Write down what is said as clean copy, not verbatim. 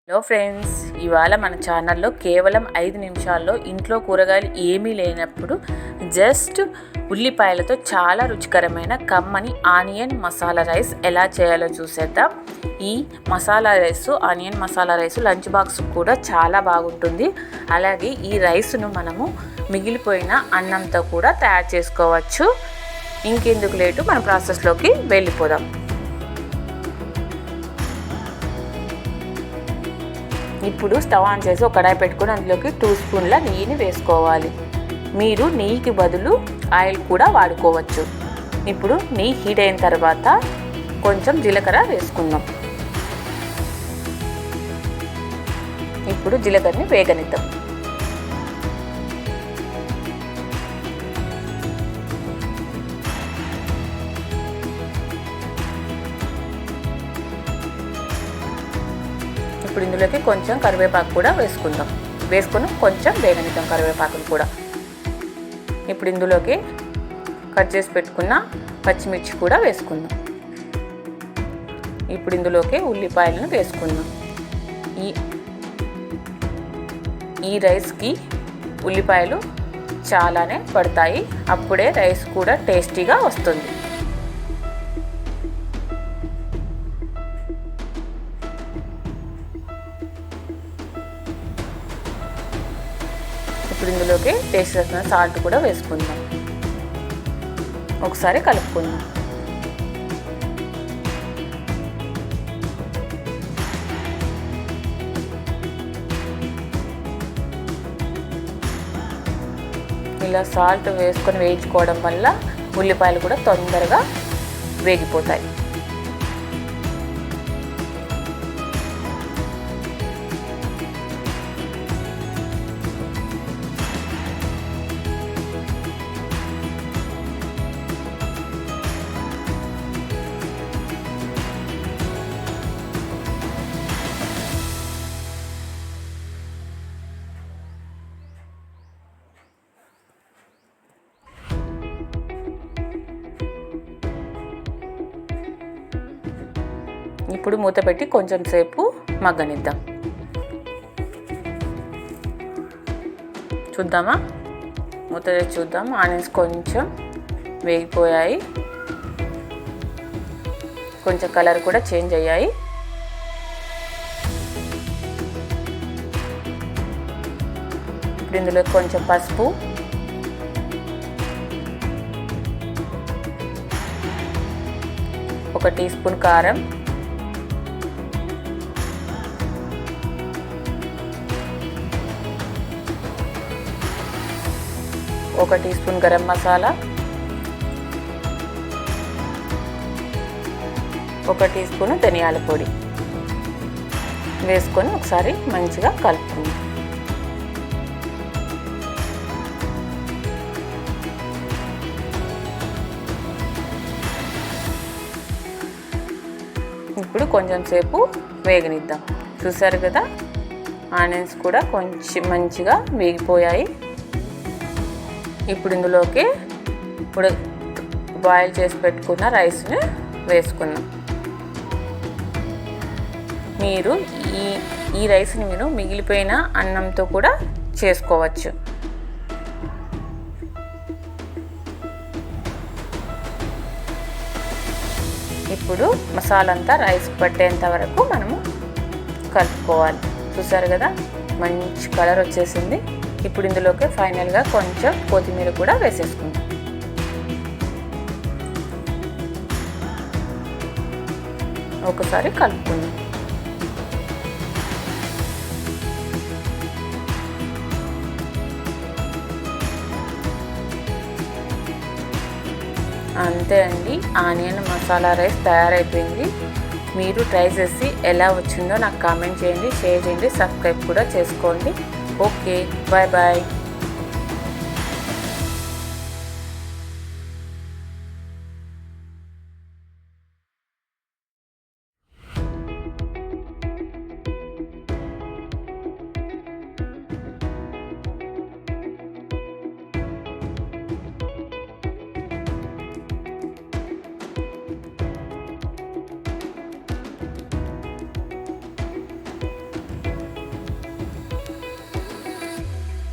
Hello friends, ఇవాళ మన ఛానల్లో కేవలం 5 నిమిషాల్లో ఇంట్లో కూరగాయలు ఏమీ లేనప్పుడు జస్ట్ ఉల్లిపాయలతో చాలా రుచికరమైన కమ్మని ఆనియన్ మసాలా రైస్ ఎలా చేయాలో చూసేద్దాం. ఈ masala rice, onion masala rice lunch box కూడా చాలా బాగుంటుంది. అలాగే ఈ రైస్ను మనము మిగిలిపోయిన అన్నంతో కూడా తయారు చేసుకోవచ్చు. ఇంకెందుకు లేటు, మన ప్రాసెస్లోకి వెళ్ళిపోదాం. ఇప్పుడు స్టవ్ ఆన్ చేసి ఒక కడాయి పెట్టుకొని అందులోకి 2 స్పూన్ల నెయ్యిని వేసుకోవాలి. మీరు నెయ్యికి బదులు ఆయిల్ కూడా వాడుకోవచ్చు. ఇప్పుడు నెయ్యి హీట్ అయిన తర్వాత కొంచెం జీలకర్ర వేసుకుందాం. ఇప్పుడు జీలకర్రని వేగనిద్దాం. ఇప్పుడు ఇందులోకి కొంచెం కరివేపాకు కూడా వేసుకొని కొంచెం వేగనిద్దాం కరివేపాకును కూడా. ఇప్పుడు ఇందులోకి కట్ చేసి పెట్టుకున్న పచ్చిమిర్చి కూడా వేసుకుందాం. ఇప్పుడు ఇందులోకి ఉల్లిపాయలను వేసుకుందాం. ఈ రైస్కి ఉల్లిపాయలు చాలానే పడతాయి, అప్పుడే రైస్ కూడా టేస్టీగా వస్తుంది. ఇప్పుడు ఇందులోకి టేస్ట్ చేసిన సాల్ట్ కూడా వేసుకుందాం. ఒకసారి కలుపుకుందాం. ఇలా సాల్ట్ వేసుకొని వేయించుకోవడం వల్ల ఉల్లిపాయలు కూడా తొందరగా వేగిపోతాయి. ఇప్పుడు మూత పెట్టి కొంచెం సేపు మగ్గనిద్దాం. చూద్దామా, మూత పెట్టి చూద్దాం. ఆనియన్స్ కొంచెం వేగిపోయాయి, కొంచెం కలర్ కూడా చేంజ్ అయ్యాయి. ఇప్పుడు ఇందులో కొంచెం పసుపు, ఒక టీ స్పూన్ కారం, ఒక టీ స్పూన్ గరం మసాలా, ఒక టీ స్పూన్ ధనియాల పొడి వేసుకొని ఒకసారి మంచిగా కలుపుకుందాం. ఇప్పుడు కొంచెం సేపు వేగనిద్దాం. చూసారు కదా, ఆనియన్స్ కూడా కొంచెం మంచిగా వేగిపోయాయి. ఇప్పుడు ఇందులోకి బాయిల్ చేసి పెట్టుకున్న రైస్ని వేసుకుందాం. మీరు ఈ రైస్ని మీరు మిగిలిపోయిన అన్నంతో కూడా చేసుకోవచ్చు. ఇప్పుడు మసాలా అంతా రైస్ పట్టేంత వరకు మనము కలుపుకోవాలి. చూసారు కదా, మంచి కలర్ వచ్చేసింది. ఇప్పుడు ఇందులోకి ఫైనల్గా కొంచెం కొత్తిమీర కూడా వేసేసుకుందాం. ఒకసారి కలుపుకుందాం. అంతే అండి, ఆనియన్ మసాలా రైస్ తయారైపోయింది. మీరు ట్రై చేసి ఎలా వచ్చిందో నాకు కామెంట్ చేయండి, షేర్ చేయండి, సబ్స్క్రైబ్ కూడా చేసుకోండి. Okay, bye bye.